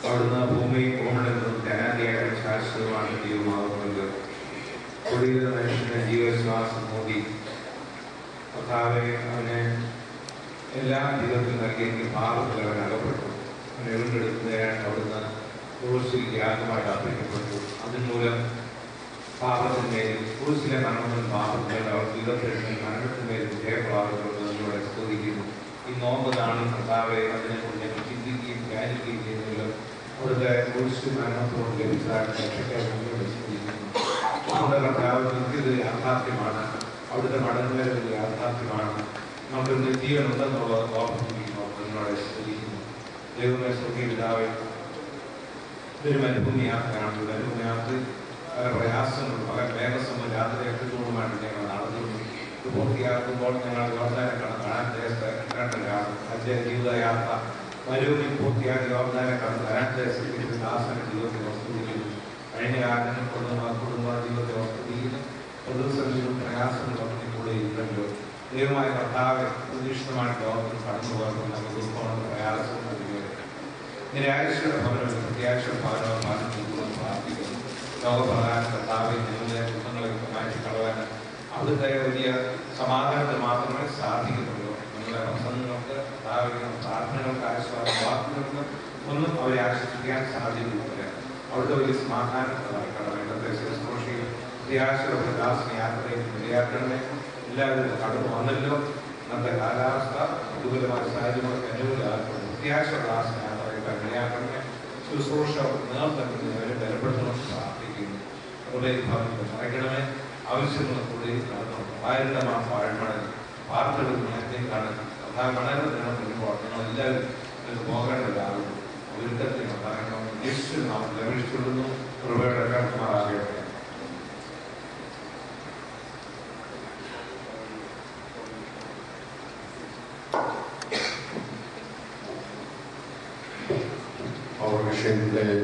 അവിടുന്ന് ഭൂമി ഭൂമിയിൽ നിന്നും ധനാദിയായ ശാശ്വതമാണ് ദൈവമാകുന്നത്. നവീന മനുഷ്യന്റെ ജീവവിശ്വാസം മൂടി കർത്താവെ അവനെ എല്ലാ ജീവിതത്തിലും നൽകിയെങ്കിൽ പാപത്തിൽ അവൻ അകപ്പെട്ടു. അവനെ വീണ്ടെടുക്കുന്നതിനായിട്ട് അവിടുന്ന് ക്രൂശിൽ യാഗമായിട്ട് അർപ്പിക്കപ്പെട്ടു. അതിനുമൂലം പാപത്തിന്മേലും ക്രൂശിലെ മരണത്തിൽ പാപത്തിന്മേൽ അവർ ജീവിതത്തിൽ മരണത്തിന്മേലും ജയപ്രാപിക്കുന്നതിലൂടെ സ്തുതിക്കുന്നു. ഈ നോമ്പ് നാളിൽ കർത്താവെ അതിനെക്കുറിച്ച് ഞങ്ങൾ ചിന്തിക്കുകയും ധ്യാനിക്കുകയും ചെയ്യുന്നതിലും അവിടുത്തെ ക്രൂശ് മരണത്തോട് ലഭിച്ചതായിട്ട് രക്ഷയ്ക്കായി മുന്നോട്ട് സ്തുതിക്കുന്നു. നമ്മുടെ കർത്താവ് നിത്യത യാഥാർത്ഥ്യമാണ്. അവിടുത്തെ മടങ്ങുവരവ് യാഥാർത്ഥ്യമാണ്. നമുക്ക് നിത്യജീവൻ ഉണ്ടെന്നുള്ളത് ഓർമ്മിപ്പിക്കുന്നു. നിങ്ങളോടെ സ്തുതിക്കുന്നു. ദൈവമേ സ്വർഗ്ഗീയ പിതാവേ, ഇതൊരു മരുഭൂമി യാത്രയാണ്. മരുഭൂമി യാത്ര പല പ്രയാസങ്ങളും പല മേഘസമ യാത്രയോടുമായിട്ട് ഞങ്ങൾ നടന്നു. ഇത് പൂർത്തിയാക്കുമ്പോൾ ഞങ്ങൾ യോർദാനെ കാണാൻ ദേശത്തെ ജീവിതയാത്ര മരുഭൂമി പൂർത്തിയാക്കി യോർദാനെ കടന്ന് വരാൻ ദേശത്തിൽ ദാസന്റെ ജീവിതത്തെ വസ്തുതിക്കുന്നു. കഴിഞ്ഞ കാലങ്ങൾ കുടുംബ ജീവിതത്തെ വസ്തുതിക്കുന്നു. പ്രതിസന്ധികളും പ്രയാസങ്ങളും കൂടെ ഉണ്ടല്ലോ. ദൈവമായ കർത്താവ് പ്രതീക്ഷിതമായ ലോകത്തിൽ കടന്നു പോകുമ്പോൾ നമുക്ക് ദുഃഖവും പ്രയാസവും നൽകുകയും നിരാഴ്ചയുടെ ഭവനവും പ്രത്യാഴ്ചയുടെ ഭവനവും മാറ്റി പ്രാർത്ഥിക്കുന്നു. ലോകപ്രധാന കർത്താവിൽ നിങ്ങളുടെ ദുഃഖങ്ങളെ മാറ്റിക്കളവാൻ അവിടുത്തെ വലിയ സമാധാനത്തിൽ മാത്രമേ സാധിക്കുന്നുള്ളൂ. നിങ്ങളുടെ പ്രസംഗങ്ങൾക്ക് പ്രാർത്ഥനകൾക്ക് ആശ്വാസം വാക്കുകൾക്ക് ഒന്നും അവരെ ആശ്വസിക്കാൻ സാധിക്കുന്നില്ല. അവിടുത്തെ വലിയ സമാധാനത്തിനായി കടവേണ്ടത് ശുശ്രൂഷയിൽ പ്രത്യാശയുടെ ദാസിനെ യാത്രയിൽ നിലയാക്കണമേ. എല്ലാവരും കടന്നു വന്നല്ലോ. ഇന്നത്തെ കാലാവസ്ഥ അനുകൂലമായ സാഹചര്യങ്ങൾക്ക് അനുകൂലമാക്കണം. പ്രത്യാശയുടെ ദാസിനെ യാത്രയിൽ നിലയാക്കണമേ. ശുശ്രൂഷ നേർത്തവരെ ബലപ്പെടുത്തണമെന്ന് പ്രാർത്ഥിക്കുന്നു. അവരുടെ ഭാഗത്ത് മറയ്ക്കണമേ. ആവശ്യങ്ങൾക്കൂടെ നടത്തണം. ആയിരം വാഴമഴ വാർത്തകൾ നേരത്തെ കാണുന്നു. മണൽ ദിനം വരുമ്പോൾ നിങ്ങളെല്ലാവരും നിങ്ങൾക്ക് പോകേണ്ടതാകും. ഒരുക്കത്തിൽ പറയണം. യേശു നാം ലഭിച്ചുകൊള്ളുന്നു. കൃപയുടെ കേൾക്കുമാറാകട്ടെ. Our mission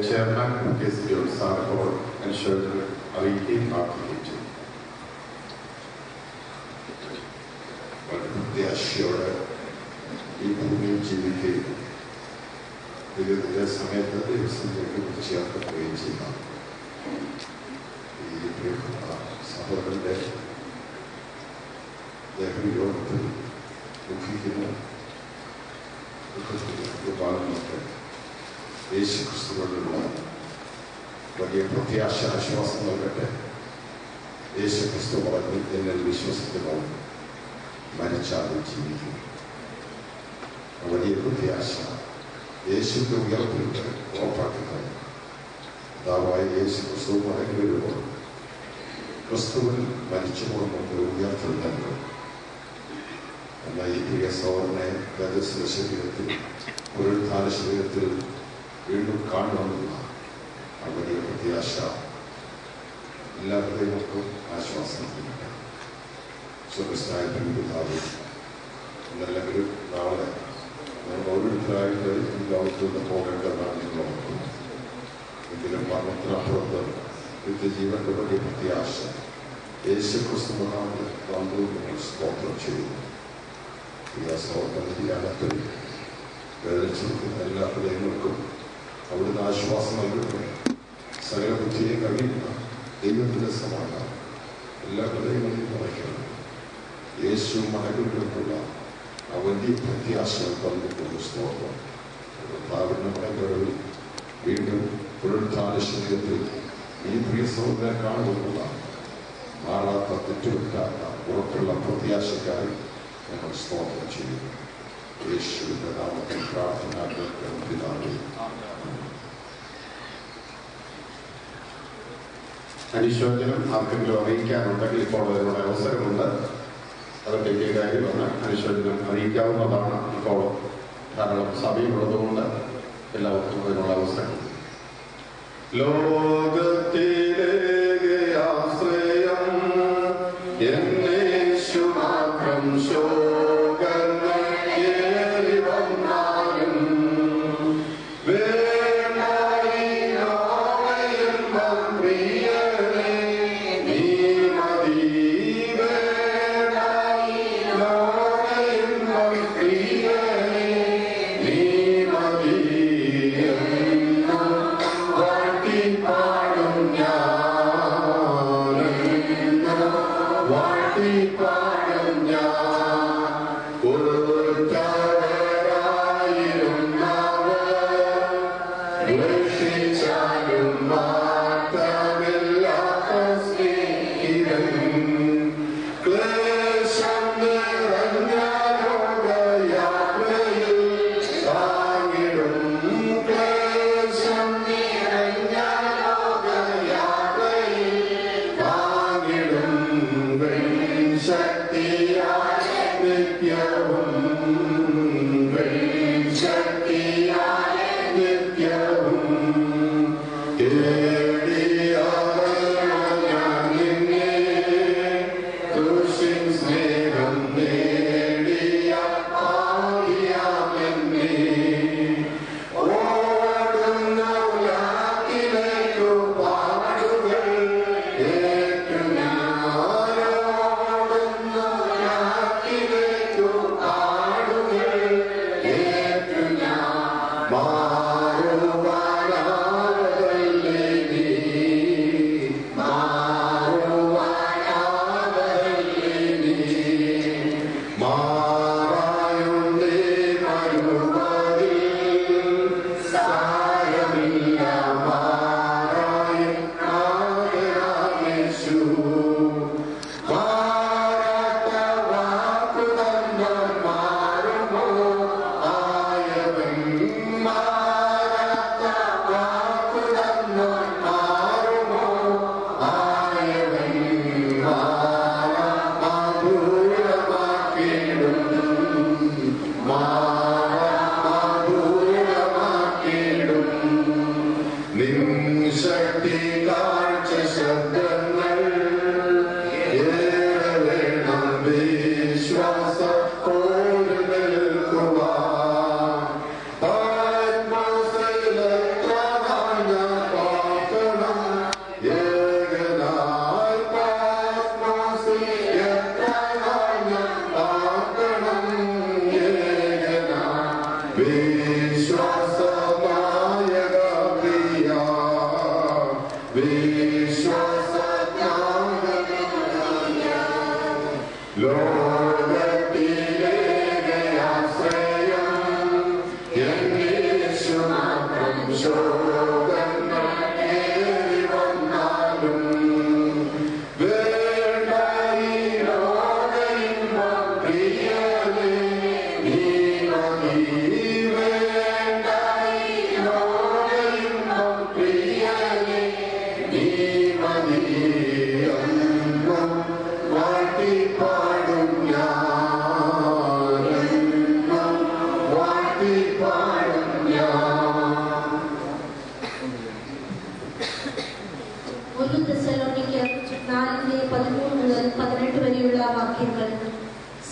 chairman, Mr. Sarkor, and Shirley Ariki Martinich. They are sure in whom ജീവിക്കുകയും ഇതിന്റെ സമയത്ത് ദിവസത്തിലേക്ക് ചേർത്ത് പോവുകയും ചെയ്യുന്ന ഈ പ്രിയപ്പെട്ട സഹോദരന്റെ ദേഹയോഗത്തിൽ ദുഃഖിക്കുന്ന ഭാഗങ്ങളൊക്കെ യേശു ക്രിസ്തുവിലുള്ള വലിയ പ്രത്യാശ ആശ്വാസം നൽകട്ടെ. യേശു ക്രിസ്തു പറഞ്ഞു, എന്നിൽ വിശ്വസിക്കുന്നവ മരിച്ചാലും ജീവിക്കും. വലിയ പ്രത്യാശ യേശുവിന്റെ ഉയർപ്പിലൂടെ ഉറപ്പാക്കുന്നത് പിതാവായ യേശു ക്രിസ്തു മടങ്ങി വരുമ്പോൾ ക്രിസ്തുവിൽ മരിച്ചുമ്പോൾ നമുക്ക് ഉയർത്തുന്നുണ്ട്. എന്നാൽ ഈ പ്രിയ സഹോദരനെ ഗജസ്വ ശരീരത്തിൽ പുനരുത്ഥാന ശരീരത്തിൽ വീണ്ടും കാണുവാനുള്ള ആ വലിയ പ്രത്യാശ എല്ലാ ഹൃദയങ്ങൾക്കും ആശ്വാസം നൽകട്ടെ. സ്വർഗസ്ഥനായ പിതാവേ, ഇന്നല്ലെങ്കിലും നാളെ നമ്മൾ ഓരോരുത്തരായിട്ട് ഈ ലോകത്തുനിന്ന് പോകേണ്ടതാണ് നിങ്ങൾ ഓർക്കുന്നത്. എങ്കിലും മരണത്തിനപ്പുറത്ത് നിത്യജീവന്റെ വലിയ പ്രത്യാശ യേശു ക്രിസ്തു നാമത്തിൽ നിങ്ങൾ സ്തോത്രം ചെയ്യുന്നു. ഈ സഹോദരത്തിൽ വേദനിച്ചിരിക്കുന്ന എല്ലാ ഹൃദയങ്ങൾക്കും അവിടുന്ന് ആശ്വാസം നൽകട്ടെ. സകല ബുദ്ധിയെ കഴിയുന്ന ദൈവത്തിന്റെ സമാധാനം എല്ലാ ഹൃദയങ്ങളിലും നിറയ്ക്കണം. യേശു മടങ്ങിലുള്ള ആ വലിയ പ്രത്യാശകൾ തന്നിട്ടുള്ള സ്തോത്രം കർത്താവിന്റെ മടങ്ങുകളിൽ വീണ്ടും പുനരുത്ഥാന ശരീരത്തിൽ ഈ പ്രിയ സഹോദരനെ കാണുവാനുള്ള മാറാത്ത തെറ്റുവെക്കാത്ത ഉറപ്പുള്ള പ്രത്യാശക്കായി ഞങ്ങൾ സ്തോത്രം ചെയ്യുന്നു. യേശുവിന്റെ നാമത്തിൽ പ്രാർത്ഥന കേൾക്കണം. അനുശോചനം ആർക്കെങ്കിലും അറിയിക്കാനുണ്ടെങ്കിൽ ഇപ്പോൾ അതിനുള്ള അവസരമുണ്ട്. അതൊക്കെ കാര്യമാണ്. അനുശോചനം അറിയിക്കാവുന്നതാണ്. ഇപ്പോൾ ധാരാളം സമയമുള്ളതുകൊണ്ട് എല്ലാവർക്കും അതിനുള്ള അവസരം. ലോകത്തിലെ ആശ്രയം എന്നേശു മാത്രം ശോകങ്ങൾ ഏറി വന്നാലും പാടും ഞാൻ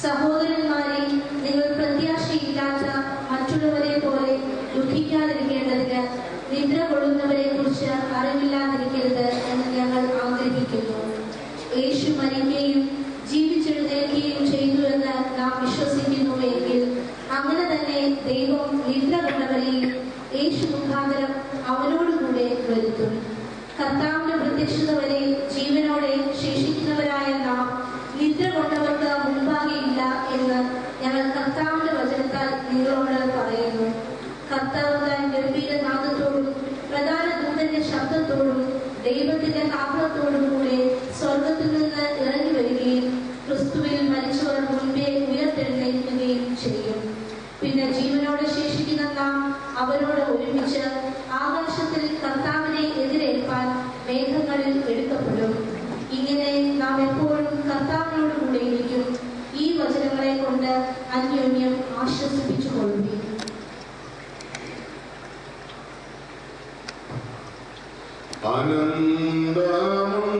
സഹോദരന്മാരെ, നിങ്ങൾ പ്രത്യാശയില്ലാത്ത മറ്റുള്ളവരെ പോലെ ദുഃഖിക്കാതിരിക്കേണ്ടതിന് നിദ്ര കൊള്ളുന്നവരെ കുറിച്ച് അറിവില്ലാതിരിക്കരുത് എന്ന് ഞങ്ങൾ ആഗ്രഹിക്കുന്നു. യേശു മരിക്കുകയും ജീവിച്ചെഴുന്നേൽക്കുകയും ചെയ്തു എന്ന് നാം വിശ്വസിക്കുന്നുവെങ്കിൽ അങ്ങനെ തന്നെ ദൈവം നിദ്ര കൊണ്ടവരെയും യേശു മുഖാന്തരം അവനോടുകൂടെ വരുത്തും. കർത്താവിന്റെ പ്രത്യക്ഷത വരെ ജീവനോടെ ശേഷിക്കുന്നവരായ നാം നിദ്ര കൊണ്ടവർക്ക് മുൻപാകെയില്ല എന്ന് ഞങ്ങൾ കർത്താവിന്റെ വചനത്താൽ നിങ്ങളോട് പറയുന്നു. കർത്താവ് താൻ ഗംഭീരനാദത്തോടും പ്രധാന ദൂതന്റെ ശബ്ദത്തോടും ദൈവത്തിന്റെ കാഹളത്തോടും കൂടെ സ്വർഗത്തിൽ നിന്ന് ഇറങ്ങി വരികയും ക്രിസ്തുവിൽ മരിച്ചവർ മുൻപേ ഉയർത്തെഴുന്നേൽക്കുകയും ചെയ്യും. പിന്നെ ജീവനോടെ ശേഷിക്കുന്ന നാം അവരോട് ഒരുമിച്ച് ആകാശത്തിൽ കർത്താവിനെ എതിരേൽപ്പാൻ മേഘങ്ങളിൽ എടുക്കപ്പെടും. ഇങ്ങനെ നാം എപ്പോഴും കർത്താവിനോട് കൂടെ ഇരിക്കും. ഈ വചനങ്ങളെ കൊണ്ട് അന്യോന്യം ആശ്വസിപ്പിച്ചു കൊള്ളുകയും അനന്തമുണ്ടാകും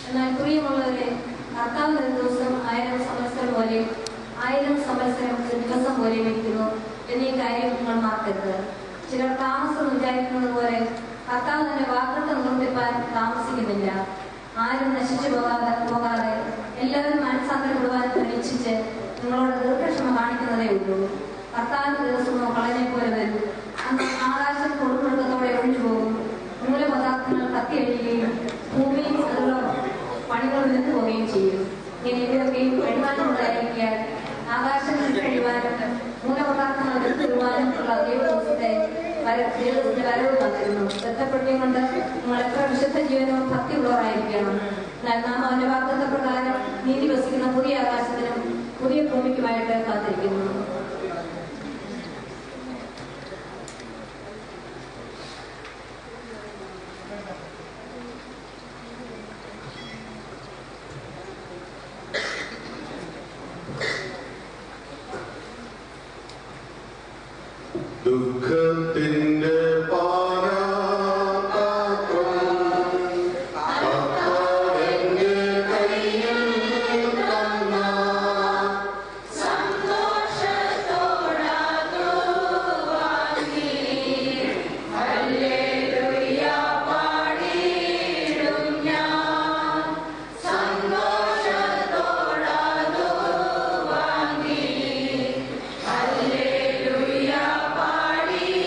എന്നാൽ പ്രിയമുള്ളവരെ, കർത്താവ് ഒരു ദിവസം 1000 സംവത്സരം പോലെയും 1000 സംവത്സരം ഒരു ദിവസം പോലെയും ഇരിക്കുന്നു എന്നീ കാര്യം നിങ്ങൾ മറക്കരുത്. ചിലർ താമസം വിചാരിക്കുന്നത് പോലെ കർത്താവ് തന്നെ വാഗ്ദത്തം നിവർത്തിപ്പാൻ താമസിക്കുന്നില്ല. ആരും നശിച്ചു പോകാതെ എല്ലാവരും മനസ്സാന്തരപ്പെടുവാൻ പ്രതീക്ഷിച്ച് നിങ്ങളോട് ദീർഘക്ഷമ കാണിക്കുന്നതേ ഉള്ളൂ. കർത്താവിന്റെ ദിവസമോ കളനെ പോലെ വരും. അന്ന് ആകാശം കൊടുമുഴക്കത്തോടെ ഒഴിഞ്ഞു പോകും. മൂലപദാർത്ഥങ്ങൾ കത്തിയഴിയുകയും ഭൂമിയും അതിലുള്ള പണികൾ നിന്നു പോവുകയും ചെയ്യും. ഇങ്ങനെ ഇവരൊക്കെയും കഴിവാനുള്ളതായിരിക്കാൻ ആകാശങ്ങൾ കഴിവാനും മൂലപദാർത്ഥങ്ങൾ എടുത്തിടുവാനും ഉള്ള ദൈവദിവസത്തെ വരവ് കാത്തിരുന്നു. ബന്ധപ്പെട്ടും കൊണ്ട് നിങ്ങൾ എത്ര വിശുദ്ധ ജീവനവും ഭക്തിയുള്ളവരായിരിക്കണം. എന്നാൽ നാം അവന്റെ വാഗ്ദത്ത പ്രകാരം നീതി വസിക്കുന്ന പുതിയ ആകാശത്തിനും പുതിയ ഭൂമിക്കുമായിട്ട് കാത്തിരിക്കുന്നു. ദുഃഖത്തിന്റെ Hallelujah, party.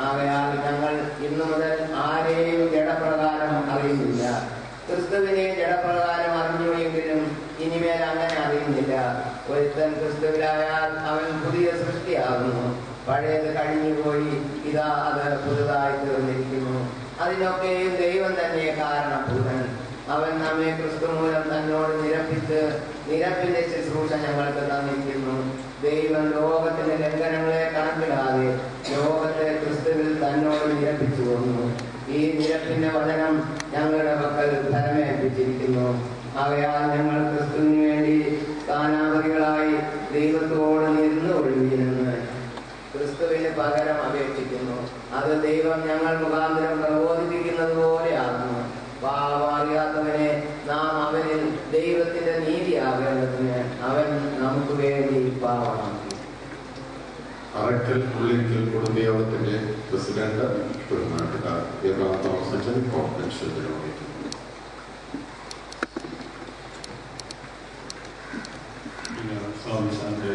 ആകയാൽ ഞങ്ങൾ ഇന്നു മുതൽ ആരെയും ക്രിസ്തുവിനെ ജഡപ്രകാരം അറിഞ്ഞു എങ്കിലും ഇനിമേൽ അങ്ങനെ അറിയുന്നില്ല. ഒരുത്തൻ ക്രിസ്തുവിലായാൽ അവൻ പുതിയ സൃഷ്ടിയാകുന്നു. പഴയത് കഴിഞ്ഞുപോയി, ഇതാ അത് പുതുതായി തീർന്നിരിക്കുന്നു. അതിനൊക്കെയും ദൈവം തന്നെ കാരണഭൂതൻ. അവൻ നമ്മെ ക്രിസ്തു മൂലം തന്നോട് നിരപ്പിന്റെ ശുശ്രൂഷ ഞങ്ങൾക്ക് തന്നിരിക്കുന്നു. ദൈവം ലോകത്തിന്റെ ലംഘനങ്ങളെ കണക്കിടാതെ ലോകത്തെ ക്രിസ്തുവിൽ തന്നോട് നിരപ്പിച്ചു വന്നു. ഈ നിരപ്പിന്റെ വചനം ഞങ്ങളുടെ പക്കൽ ഫലമേൽപ്പിച്ചിരിക്കുന്നു. അവയാൽ ഞങ്ങൾ ക്രിസ്തുവിന് വേണ്ടി സ്ഥാനാപതികളായി ദൈവത്തോട് നിന്നുകൊള്ളുകയെന്ന് ക്രിസ്തുവിന് പകരം അപേക്ഷിക്കുന്നു. അത് ദൈവം ഞങ്ങൾ മുഖാന്തരം പ്രബോധിപ്പിക്കുന്നത് പോലെയാകുന്നു. പാപമറിയാത്തവനെ നാം അവനിൽ ദൈവത്തിന്റെ നീതിയാകേണ്ടതിന് അവൻ നമുക്ക് വേണ്ടി പാപമാക്കി. അറക്കൽ ഉള്ളിക്കൽ കുടുംബയോഗത്തിന്റെ പ്രസിഡന്റ് പെരുമാട്ടുകാർ എബ്രഹാം തോമസ് അച്ഛൻ കോൺഫറൻസ് നിർവഹിക്കുന്നു. സ്വാമിസാന്റെ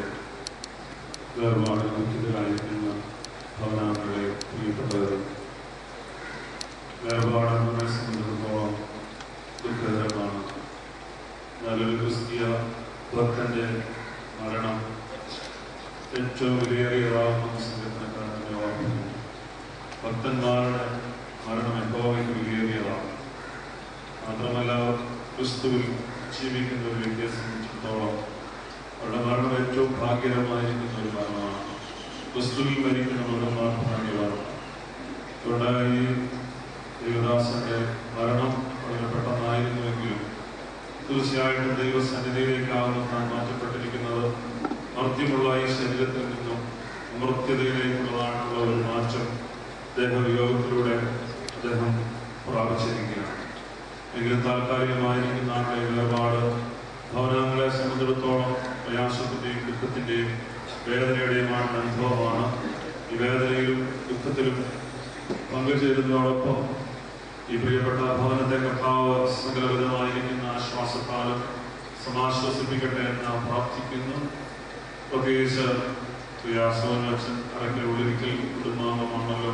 വേർപാട് മുഖ്യത്തിലായിരിക്കുന്ന ഭവനാംഗങ്ങളെ പ്രിയപ്പെട്ടവരും, വേർപാട് നമ്മെ സംബന്ധിച്ചിടത്തോളം ദുഃഖകരമാണ്. നല്ലൊരു ക്രിസ്തീയ ഭക്തന്റെ മരണം ഏറ്റവും വിലയേറിയതാകുന്ന സംഘത്തിനൊക്കെ തന്നെ ഓർമ്മിക്കുന്നു. ഭക്തന്മാരുടെ മരണം യഹോവയ്ക്ക് വിലയേറിയതാണ്. മാത്രമല്ല, ക്രിസ്തുവിൽ ജീവിക്കുന്ന ഒരു വ്യക്തിയെ സംബന്ധിച്ചിടത്തോളം അവരുടെ മരണം ഏറ്റവും ഭാഗ്യകരമായിരിക്കുന്ന ഒരു മരണമാണ്. ക്രിസ്തുവിൽ മരിക്കുന്ന മൃഗന്മാർ ഭാഗ്യവാനാണ്. അതുകൊണ്ട് ഈ ദേവദാസന്റെ മരണം വളരെ പെട്ടെന്നായിരുന്നുവെങ്കിലും തീർച്ചയായിട്ടും ദൈവസന്നിധിയിലേക്കാകുന്നു താൻ മാറ്റപ്പെട്ടിരിക്കുന്നത്. മർത്യമുള്ള ഈ ശരീരത്തിൽ നിന്നും അമർത്യതയിലേക്കുള്ളതായിട്ടുള്ള ഒരു മാറ്റം ദേഹവിയോഗത്തിലൂടെ അദ്ദേഹം പ്രാപിച്ചിരിക്കുകയാണ്. എങ്കിലും താൽക്കാലികമായിരിക്കുന്ന ആളുടെ വേർപാട് ഭവനങ്ങളെ സംബന്ധിച്ചിടത്തോളം പ്രയാസത്തിന്റെയും ദുഃഖത്തിന്റെയും വേദനയുടെയുമാണ് അനുഭവമാണ്. ഈ വേദനയിലും ദുഃഖത്തിലും പങ്കുചേരുന്നതോടൊപ്പം ഈ പ്രിയപ്പെട്ട ഭവനത്തെ കർത്താവ് സകലവിധമായിരിക്കുന്ന ആശ്വാസത്താലും സമാശ്വസിപ്പിക്കട്ടെ എന്ന് പ്രാർത്ഥിക്കുന്നു. പ്രത്യേകിച്ച് അച്ഛൻ അറക്കൽ ഉള്ളിരിക്കൽ കുടുംബാംഗമാണല്ലോ.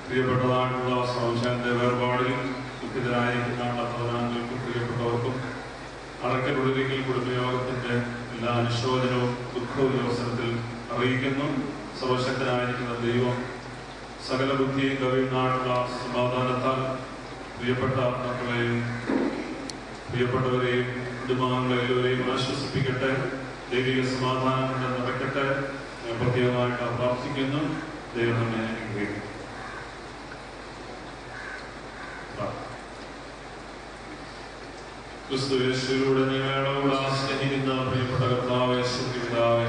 പ്രിയപ്പെട്ടതായിട്ടുള്ള സ്വാമിശാന്റെ വേർപാടിൽ ദുഃഖിതരായിരിക്കുന്ന ഭവനാംഗങ്ങൾക്കും പ്രിയപ്പെട്ടവർക്കും അറക്കൽ ഉള്ളിരിക്കൽ കുടുംബയോഗത്തിന്റെ എല്ലാ അനുശോചനവും ദുഃഖവും ഈ അവസരത്തിൽ അറിയിക്കുന്നു. സർവശക്തനായിരിക്കുന്ന ദൈവം സകല ബുദ്ധിയും കവിയുന്നായിട്ടുള്ള സമാധാനത്താൽ പ്രിയപ്പെട്ട മക്കളെയും പ്രിയപ്പെട്ടവരെയും കുടുംബാംഗങ്ങളെ എല്ലാവരെയും ആശ്വസിപ്പിക്കട്ടെ. ദൈവിക സമാധാനം കൊണ്ട് നടക്കട്ടെ. പ്രത്യേകമായിട്ട് പ്രാർത്ഥിക്കുന്നു. ദൈവം നമ്മെ അനുഗ്രഹിക്കും. ക്രിസ്തുയേശുവിലൂടെ നിങ്ങളോട് സ്നേഹിക്കുന്ന പ്രിയപ്പെട്ട കർത്താവേ, സ്വർഗ്ഗപിതാവേ,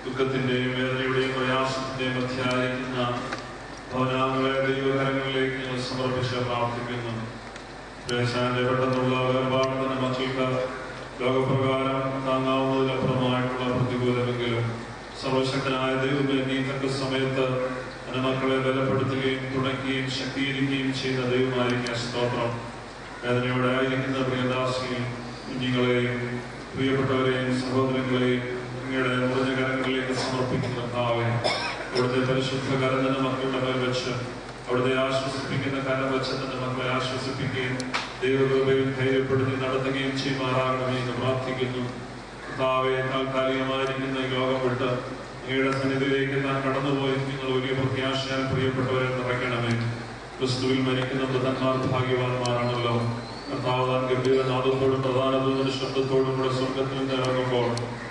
ദുഃഖത്തിന്റെയും വേദനയുടെയും പ്രയാസത്തിന്റെയും മധ്യയായിരിക്കുന്ന ഭവനാംഗങ്ങളെ ദൈവകരങ്ങളിലേക്ക് ഞങ്ങൾ സമർപ്പിച്ച് പ്രാർത്ഥിക്കുന്നു. ദേശാന്റെ പെട്ടെന്നുള്ള വേർപാടുന്ന മക്കൾക്ക് ലോകപ്രകാരം താങ്ങാവുന്നതിനപ്പുറമായിട്ടുള്ള പ്രതികൂലമെങ്കിലും സർവശക്തനായ ദൈവമേ, നീ തക്ക സമയത്ത് എന്റെ മക്കളെ ബലപ്പെടുത്തുകയും തുണയ്ക്കുകയും ശക്തീകരിക്കുകയും ചെയ്യുന്ന ദൈവമായിരിക്കും സ്തോത്രം. വേദനയോടെ ആയിരിക്കുന്ന പ്രിയദാസിയെയും കുഞ്ഞുങ്ങളെയും പ്രിയപ്പെട്ടവരെയും സഹോദരങ്ങളെയും അങ്ങയുടെ മുറിഞ്ഞ കരങ്ങളിലേക്ക് സമർപ്പിക്കുന്ന കർത്താവേ, അവിടുത്തെ പരിശുദ്ധ കരം തന്നെ മക്കളുടെ മേൽ വെച്ച് അവിടുത്തെ ആശ്വസിപ്പിക്കുന്ന കരം വെച്ച് തന്നെ മക്കളെ ആശ്വസിപ്പിക്കുകയും ദൈവകൃപയും ധൈര്യപ്പെടുത്തി നടത്തുകയും ചെയ്യുമാറാകണമേ എന്ന് പ്രാർത്ഥിക്കുന്നു. കർത്താവേ, താൽക്കാലികമായിരിക്കുന്ന ഈ ലോകം വിട്ട് അങ്ങയുടെ സന്നിധിയിലേക്ക് താൻ കടന്നുപോയി നിങ്ങൾ വലിയ പ്രത്യാശയാൽ പ്രിയപ്പെട്ടവരെ നിറയ്ക്കണമേ. ക്രിസ്തുവിൽ മരിക്കുന്ന മൃതന്മാർ ഭാഗ്യവാന്മാരാണല്ലോ. കർത്താവ് താൻ ഗംഭീരനാദത്തോടും പ്രധാനതോടും ശബ്ദത്തോടും കൂടെ സ്വർഗത്തിൽ നിന്ന് ഇറങ്ങുമ്പോൾ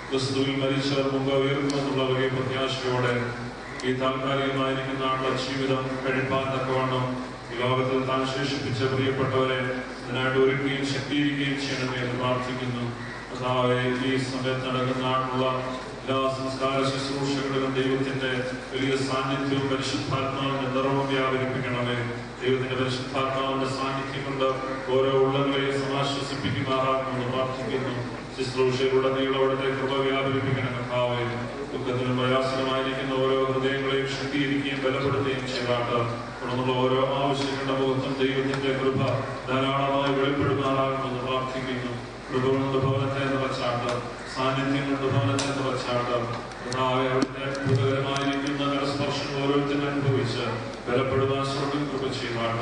ക്രിസ്തുവിൽ മരിച്ചവർ മുമ്പ് ഉയർത്തുമെന്നുള്ള വലിയ പ്രത്യാശയോടെ ഈ താൽക്കാലികമായിരിക്കുന്ന ആളുടെ ജീവിതം കഴിപ്പാൻ തക്കവണ്ണം ഈ ലോകത്തിൽ താൻ ശേഷിപ്പിച്ച പ്രിയപ്പെട്ടവരെ അതിനായിട്ട് ഒരുക്കുകയും ശക്തീകരിക്കുകയും ചെയ്യണമേ എന്ന് പ്രാർത്ഥിക്കുന്നു. കർത്താവേ, ഈ സമയത്ത് നടക്കുന്ന ആളുള്ള എല്ലാ സംസ്കാര ശുശ്രൂഷകളിലും ദൈവത്തിന്റെ വലിയ സാന്നിധ്യവും പരിശുദ്ധാത്മാവിന്റെ നിറവും വ്യാപരിപ്പിക്കണമേ. ദൈവത്തിന്റെ പരിശുദ്ധാത്മാവിന്റെ സാന്നിധ്യം കൊണ്ട് ഓരോ ഉള്ളങ്ങളെയും സമാശ്വസിപ്പിക്കുമാറാകുമെന്ന് പ്രാർത്ഥിക്കുന്നു. ശുശ്രൂഷയിലുടനീളം അവിടുത്തെ കൃപ വ്യാപരിപ്പിക്കണം കർത്താവേ. ദുഃഖത്തിനും പ്രയാസനമായിരിക്കുന്ന ഓരോ ഹൃദയങ്ങളെയും ശക്തീകരിക്കുകയും ബലപ്പെടുത്തുകയും ചെയ്താട്ട് തുടർന്നുള്ള ഓരോ ആവശ്യങ്ങളുടെ മുഖത്തും ദൈവത്തിന്റെ കൃപ ധാരാളമായി വെളിപ്പെടുമാറാകുമെന്ന് പ്രാർത്ഥിക്കുന്നു. കൃപ കൊണ്ട് ഭവനത്തെ നിറച്ചാട്ട്, സാന്നിധ്യം കൊണ്ട് ഭവനത്തെ നിറച്ചാട്ട് കർത്താവേ, അവിടുത്തെ അത്ഭുതകരമായിരിക്കുന്ന കരസ്പർശം ഓരോരുത്തരും അനുഭവിച്ച് ബലപ്പെടുവാൻ സ്വർഗ്ഗം കൃപ ചെയ്യുമാട്ട.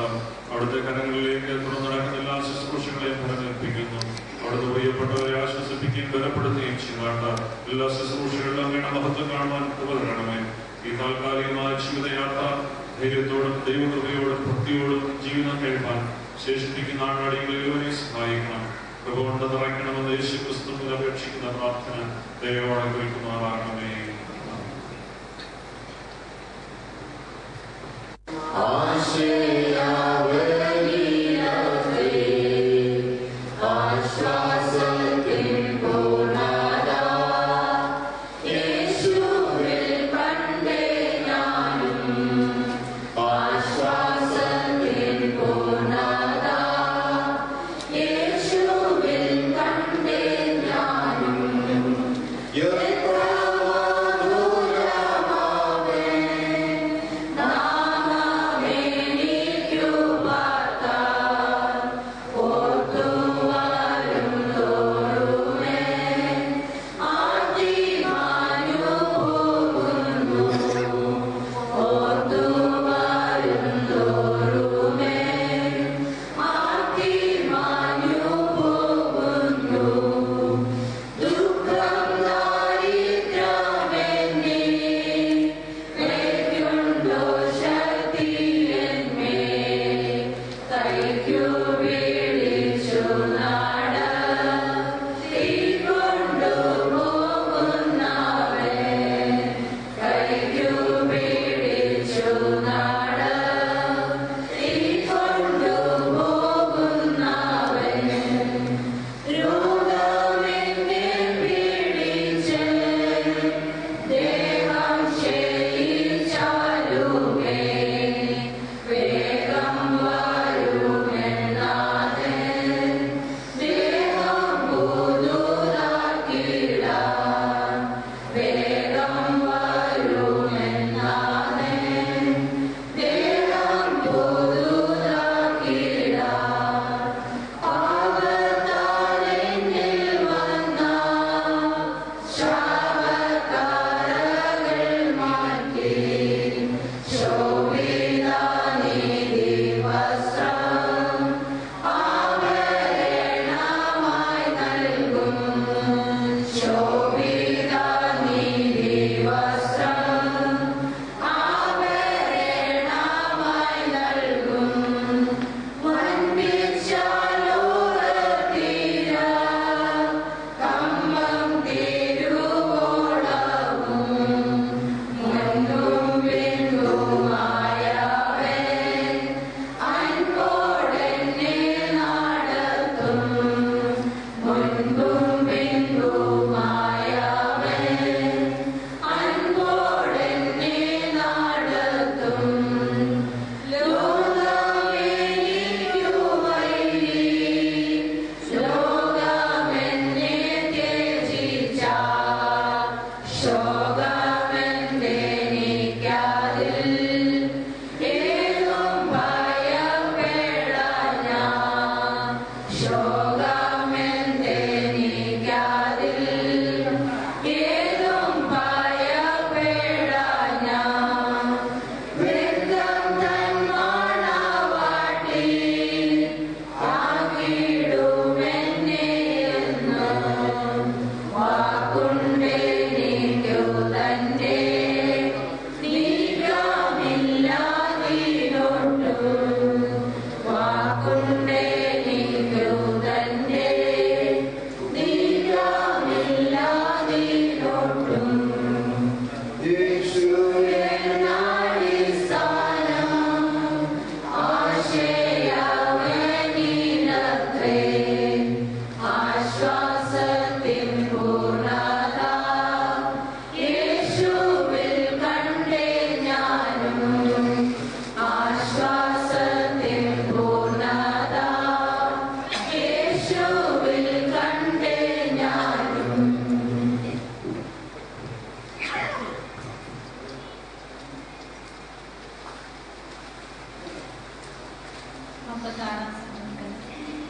അവിടുത്തെ കരങ്ങളിലേക്ക് തുറന്നു നടക്കുന്ന എല്ലാ ശുശ്രൂഷകളെയും ഫലമേൽപ്പിക്കുന്നു. അവിടുന്ന് പ്രിയപ്പെട്ടവരെ ആശ്വസിപ്പിക്കുകയും ബലപ്പെടുത്തുകയും ചെയ്യുമാട്ട. എല്ലാ ശുശ്രൂഷകളിലും അങ്ങയുടെ മഹത്വം കാണുവാൻ കൃപ തരണമേ. ഈ താൽക്കാലികമായ ജീവിതയാത്ര ധൈര്യത്തോടും ദൈവകൃപയോടും ഭക്തിയോടും ജീവിതം കഴിപ്പാൻ ശേഷിപ്പിക്കുന്ന ആണാടികളിലൂടെ സഹായിക്കണം. കൃപ കൊണ്ട് നിറയ്ക്കണമെന്ന് യേശു ക്രിസ്തുവിൽ അപേക്ഷിക്കുന്ന പ്രാർത്ഥന ദൈവത്തോടെ കേൾക്കുമാറാകണമേ.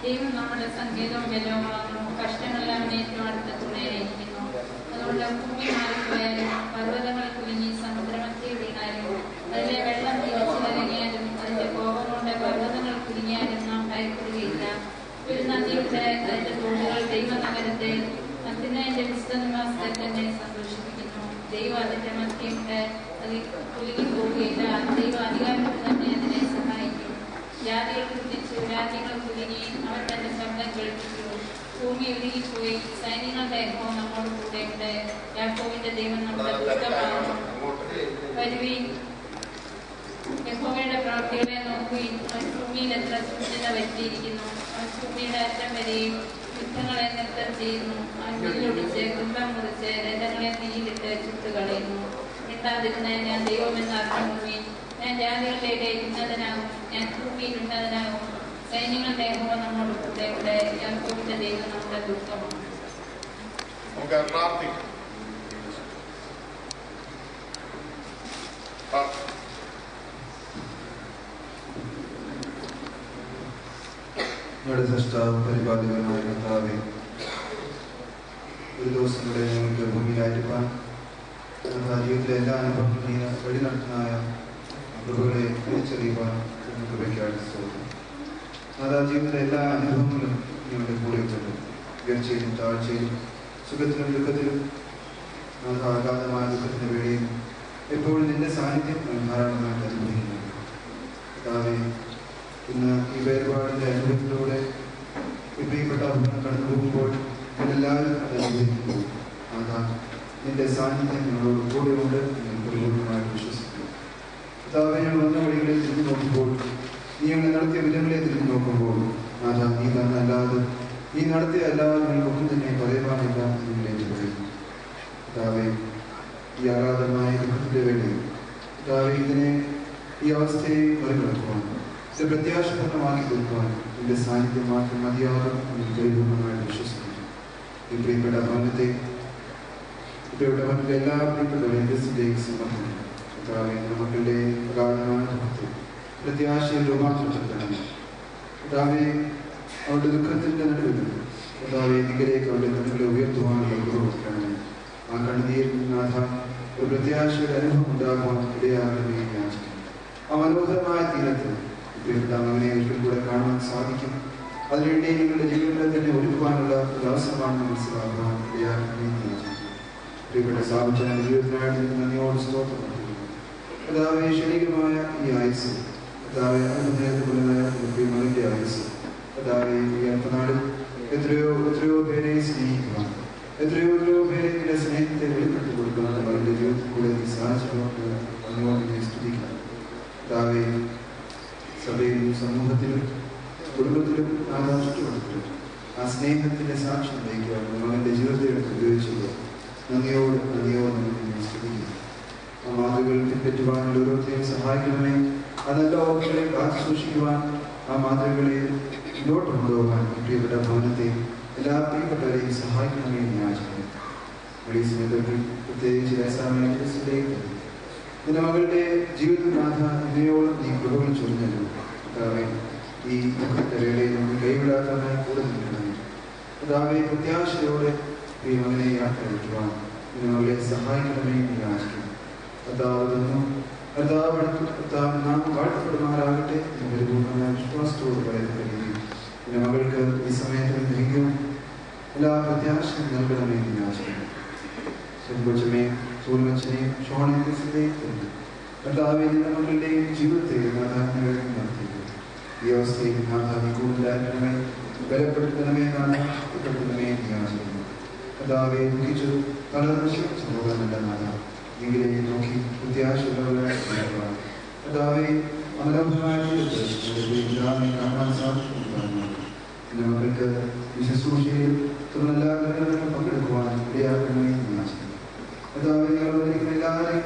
ദൈവം നമ്മുടെ സംഗീതവും ബലവുമാകുന്നു. കഷ്ടങ്ങളെല്ലാം ഏറ്റവും അടുത്ത തുണയായിരിക്കുന്നു. അതുകൊണ്ട് ഭൂമി മാറിപ്പോയാലും പർവ്വതങ്ങൾ കുലുങ്ങി സമുദ്രമധ്യേ വീണാലും അതിലെ വെള്ളം തിരിച്ചിറങ്ങിയാലും അതിന്റെ കോപം ജാതികൾ കുതിച്ചു, രാജ്യങ്ങൾ കുലുങ്ങി, അവൻ തന്റെ ശബ്ദം കേൾപ്പിച്ചു. ഭൂമി ഉരുകിപ്പോയി. സൈന്യങ്ങളുടെ യഹോവ നമ്മോട് കൂടെയുണ്ട്. യാക്കോബിന്റെ ദൈവം നമ്മുടെ ദുഃഖമാണ്. വരുവീൻ, യഹോവയുടെ പ്രവൃത്തികളെ നോക്കുവിൻ. അവൻ ഭൂമിയിൽ എത്ര ശൂന്യത വരുത്തിയിരിക്കുന്നു. അവൻ ഭൂമിയുടെ അറ്റം വരെയും യുദ്ധങ്ങളെ നൃത്തം ചെയ്യുന്നു. അവൻ വില്ലൊടിച്ച്, കുന്തം മുറിച്ച്, രഥങ്ങളെ തീയിലിട്ട് ചുട്ടുകളയുന്നു. മിണ്ടാതിരുന്ന ഞാൻ ദൈവമെന്ന് അറിഞ്ഞുകൊള്ളുവിൻ. ഞാൻ ജാതികളുടെ ഇടയിൽ ഉന്നതനാകും, ഞാൻ ഭൂമിയിൽ ഉന്നതനാകും. സൈന്യങ്ങളുടെ യഹോവ നമ്മോട് കൂടെയുണ്ട്. യാക്കോബിന്റെ ദൈവം നമ്മുടെ ദുഃഖമാണ്. ഞങ്ങളുടെ സൃഷ്ടാവ് പരിപാലകനായ കർത്താവേ, ഒരു ദിവസം കൂടെ ഞങ്ങൾക്ക് ഭൂമിയിലായിരിക്കാൻ ജീവിതത്തിലെ എല്ലാ അനുഭവങ്ങളെയും വഴി നടത്തുന്നതായ കൃപകളെ തിരിച്ചറിയുവാൻ കൃപയ്ക്കായിട്ട് സാധിക്കും. ജീവിതത്തിലെ എല്ലാ അനുഭവങ്ങളും ഞങ്ങളുടെ കൂടെയുണ്ട്. ഉയർച്ചയിലും താഴ്ചയിലും സുഖത്തിലും ദുഃഖത്തിലും അഗാധമായ ദുഃഖത്തിന്റെ വേളയും എപ്പോഴും നിന്റെ സാന്നിധ്യം ധാരാളമായിട്ട് അനുഭവിക്കുന്നു. കർത്താവേ, ഇന്ന് ഈ വേർപാടിന്റെ അനുഭവത്തിലൂടെ പ്രിയപ്പെട്ട കടന്നു പോകുമ്പോൾ എല്ലാവരും അത് അനുഭവിക്കുന്നു. നിന്റെ സാന്നിധ്യം ഞങ്ങളോട് കൂടെയുണ്ട്. ഞങ്ങൾ പരിപൂർണമായിട്ട് വിശ്വസിക്കുന്നു. കർത്താവേ, ഞങ്ങൾ വന്ന വഴികളിൽ തിരിഞ്ഞു നോക്കുമ്പോൾ, നീ ഞങ്ങൾ നടത്തിയ വിധങ്ങളെ തിരിഞ്ഞു നോക്കുമ്പോൾ, നീ തന്നല്ലാതെ, നീ നടത്തിയ അല്ലാതെ ഞങ്ങൾക്കൊന്നും തന്നെ പറയുവാനില്ല നിങ്ങളിലേക്ക് പറയുന്നു. കർത്താവേ, ഈ ആരാധമായ ദുഃഖത്തിന്റെ വേളയിൽ കർത്താവേ, ഈ അവസ്ഥയെ മറികടക്കുവാൻ, ഇത് പ്രത്യാശപൂർണ്ണമാക്കി തീർക്കുവാൻ നിന്റെ സാന്നിധ്യം മാത്രം മതിയാകും എന്ന് പരിപൂർണമായിട്ട് വിശ്വസിക്കുന്നു. ഈ പ്രിയപ്പെട്ട ഭവനത്തെ, ഇവരുടെ മക്കളുടെ എല്ലാ പ്രിയപ്പെട്ടവരെയും സമർപ്പിക്കുന്നു. കർത്താവേ, മക്കളുടെ അഗാധമായ ദുഃഖത്തെ പ്രത്യാശയിൽ രൂപാന്തരപ്പെടുത്തണം. കർത്താവേ, അവരുടെ ദുഃഖത്തിന്റെ നടുവിൽ കർത്താവേ, നിങ്ങളിലേക്ക് അവരുടെ കണ്ണുകളെ ഉയർത്തുവാനുള്ള പ്രവർത്തിക്കണം. ആ കണ്ണുനീരിൽ നിന്നാഥ ഒരു പ്രത്യാശയുടെ അനുഭവം ഉണ്ടാകുവാൻ ഇടയാകണമേ എന്ന് യാചിക്കുന്നു. ആ മനോഹരമായ തീരത്തിൽ പ്രിയപ്പെട്ട മകനെ ഒരിക്കൽ കൂടെ കാണാൻ സാധിക്കും. അതിനുവേണ്ടി നിങ്ങളുടെ ജീവിതങ്ങളെ തന്നെ ഒരുക്കുവാനുള്ള ഒരു അവസരമാണെന്ന് മനസ്സിലാക്കുവാൻ ഇടയാകണമേ എന്ന് യാചിക്കുന്നു. പ്രിയപ്പെട്ട സാബുച്ചന്റെ ജീവിതത്തിനായിട്ട് നന്ദിയോട് സ്തോത്രം നൽകുന്നു. കർത്താവേ, ശരീരമായ ഈ ആയുസ്, കർത്താവേ, അനുഭവത്തിലുള്ളതായ മകന്റെ ആയുസ്, കർത്താവേ, ഈ അല്പനാളിൽ എത്രയോ പേരെ സ്നേഹിക്കുവാൻ, എത്രയോ പേരെ നിന്റെ സ്നേഹത്തെ വെളിപ്പെടുത്തി കൊടുക്കുവാൻ അവരുടെ ജീവിതത്തിൽ കൂടെ നീ സാധിച്ചുകൊണ്ട് നന്ദിയോട് നീ സ്തുതിക്കണം. കർത്താവേ, സഭയിലും സമൂഹത്തിലും കുടുംബത്തിലും ചുറ്റുവട്ടത്തിലും ആ സ്നേഹത്തിന്റെ സാക്ഷ്യം വഹിക്കുവാൻ മകന്റെ ജീവിതത്തെ എടുത്ത് ഉപയോഗിച്ചത് നന്ദിയോട് നമ്മൾ സ്തുതിക്കുന്നു. ആ മാതൃകൾ പിൻപറ്റുവാനുള്ള ഓരോരുത്തരെയും സഹായിക്കണമേ. അതല്ല ഓർമ്മകളെ കാത്തു സൂക്ഷിക്കുവാൻ, ആ മാതൃകളെ മുന്നോട്ട് കൊണ്ടുപോകാൻ പ്രിയപ്പെട്ട ഭവനത്തെ എല്ലാ പ്രിയപ്പെട്ടവരെയും സഹായിക്കണമേ എന്ന് യാചിക്കുന്നു. ഈ സമയത്ത് പ്രത്യേകിച്ച് രസാമയിലേക്ക് നിന്റെ മകളുടെ ജീവിതത്തിനാഥ ഇതയോളം നീ കൃപകൾ ചൊരിഞ്ഞല്ലോ. കർത്താവേ, ഈ ദുഃഖത്തെ വേളയിൽ നമ്മൾ കൈവിടാത്തവനായി കൂടെ നിൽക്കണമേ. കർത്താവേ, പ്രത്യാശയോടെ ഈ മകനെ യാത്ര അയക്കുവാൻ നിന്റെ മകളെ സഹായിക്കണമേ എന്ന് യാചിക്കുന്നു. കർത്താവ് നാം വാഴ്ത്തപ്പെടുമാറാകട്ടെ എന്ന് പരിപൂർണ്ണമായ വിശ്വാസത്തോട് പറയുന്ന രീതിയിൽ നിന്റെ മകൾക്ക് ഈ സമയത്ത് ധൈര്യവും എല്ലാ പ്രത്യാശയും നൽകണമേ എന്ന് യാചിക്കുന്നു. കൊച്ചമ്മേ, സൂര്യവച്ചനെയും ഷോണയും കർത്താവേ, നിന്റെ മക്കളുടെയും ജീവിതത്തെ നടത്തിയത് ഈ അവസ്ഥയിൽ നാഥാ കൂടുതലാക്കണമേ, ബലപ്പെടുത്തണമേ, നാഥപ്പെടുത്തണമേ എന്ന് യാചിക്കുന്നു. കർത്താവെ, ദുഃഖിച്ചു തളർന്നു ക്ഷമിച്ചു പോകാനല്ല നാഥ, എങ്കിലേ നോക്കി പ്രത്യാശയുള്ളവരായി കർത്താവെ, മനോഹരമായ കാണാൻ സാധിക്കുന്നു. എന്റെ മക്കൾക്ക് ഈ ശുശ്രൂഷയിൽ തുടർന്ന് എല്ലാ കാര്യങ്ങളിലും പങ്കെടുക്കുവാൻ ഇടയാക്കണമേ എന്ന് യാചിക്കുന്നു. കർത്താവെ, ഞങ്ങളൊരിക്കലും എല്ലാവരെയും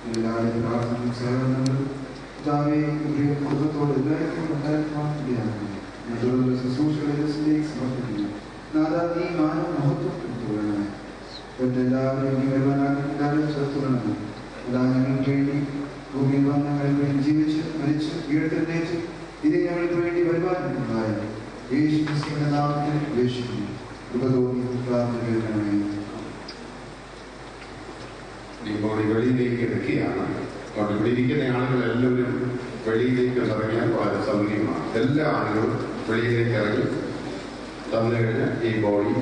എല്ലാവരെയും പ്രാർത്ഥനയും സേവനങ്ങളും കർത്താവെ, കുടുംബത്തോട് എല്ലാവർക്കും ഉണ്ടാക്കുവാൻ ഇടയാക്കണം. മറ്റുള്ള ശുശ്രൂഷകളെ സമർപ്പിക്കുന്നു. നാഥ, നീ മാനം മഹത്വം കൊടുത്തുകൊള്ളണമേ. എല്ലാവരെയും നീ വരുവാനാക്കി എല്ലാവരും ചേർത്തുകൊള്ളണം. എല്ലാ ഞങ്ങൾക്ക് വേണ്ടി ഭൂമിയിൽ വന്ന് ഞങ്ങൾക്ക് വേണ്ടി ജീവിച്ച് മരിച്ച് ഉയർത്തെഴുന്നേറ്റ് ഇത് ഞങ്ങൾക്ക് വേണ്ടി വരുവാനുണ്ടായ യേശു ക്രിസ്തുവിന്റെ നാമത്തിൽ അപേക്ഷിക്കുന്നു. കൃപ തോന്നി പ്രാർത്ഥന കേൾക്കണമേ. ഇപ്പോൾ വെളിയിലേക്ക് എടുക്കുകയാണ്. അതുകൊണ്ട് ഇവിടെ ഇരിക്കുന്ന ആളുകളെല്ലാവരും വെളിയിലേക്ക് ഇറങ്ങിയാൽ വളരെ സൗകര്യമാണ്. എല്ലാ ആളുകളും വെളിയിലേക്ക് ഇറങ്ങി തന്നു കഴിഞ്ഞ് ഈ ബോഡി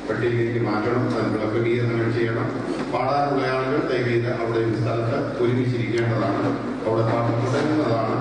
പെട്ടിയിലേക്ക് മാറ്റണം. അതിനുള്ള ക്രമീകരണങ്ങൾ ചെയ്യണം. പാടാനുള്ള ആളുകൾ ദയവേത് അവിടെ ഒരു സ്ഥലത്ത് ഒരുമിച്ചിരിക്കേണ്ടതാണ്. അവിടെ പാട്ട് തുടങ്ങുന്നതാണ്.